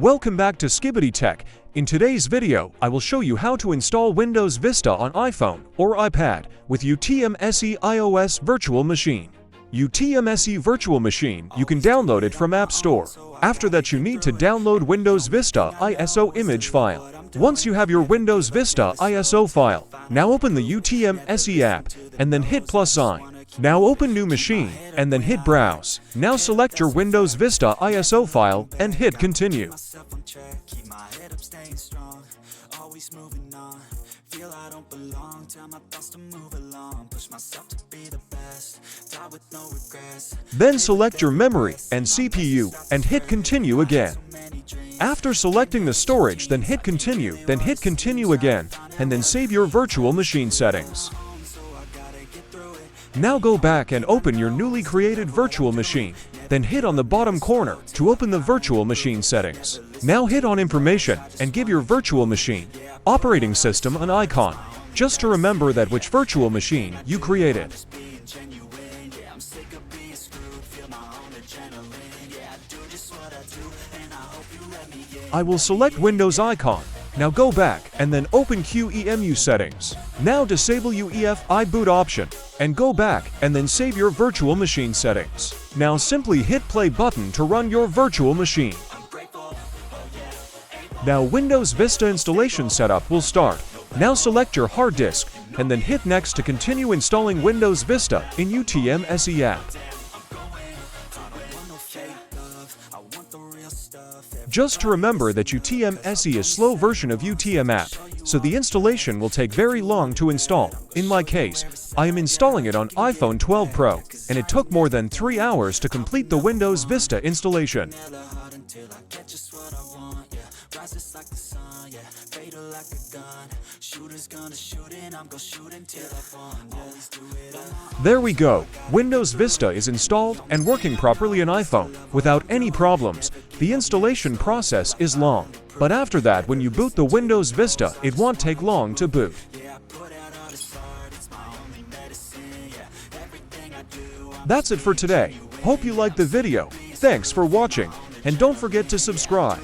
Welcome back to SKIBIDI Tech. In today's video, I will show you how to install Windows Vista on iPhone or iPad with UTM SE iOS Virtual Machine. UTM SE Virtual Machine, you can download it from App Store. After that, you need to download Windows Vista ISO image file. Once you have your Windows Vista ISO file, now open the UTM SE app and then hit plus sign. Now open New Machine and then hit Browse. Now select your Windows Vista ISO file and hit Continue. Then select your memory and CPU and hit Continue again. After selecting the storage, then hit Continue again, and then save your virtual machine settings. Now go back and open your newly created virtual machine. Then hit on the bottom corner to open the virtual machine settings. Now hit on Information and give your virtual machine operating system an icon, just to remember that which virtual machine you created. I will select Windows icon. Now go back and then open QEMU settings. Now disable UEFI boot option and go back and then save your virtual machine settings. Now simply hit play button to run your virtual machine. Now Windows Vista installation setup will start. Now select your hard disk and then hit next to continue installing Windows Vista in UTM SE app. Just to remember that UTM SE is slow version of UTM app, so the installation will take very long to install. In my case, I am installing it on iPhone 12 Pro, and it took more than 3 hours to complete the Windows Vista installation. There we go. Windows Vista is installed and working properly on iPhone without any problems. The installation process is long, but after that, when you boot the Windows Vista, it won't take long to boot. That's it for today. Hope you liked the video. Thanks for watching, and don't forget to subscribe.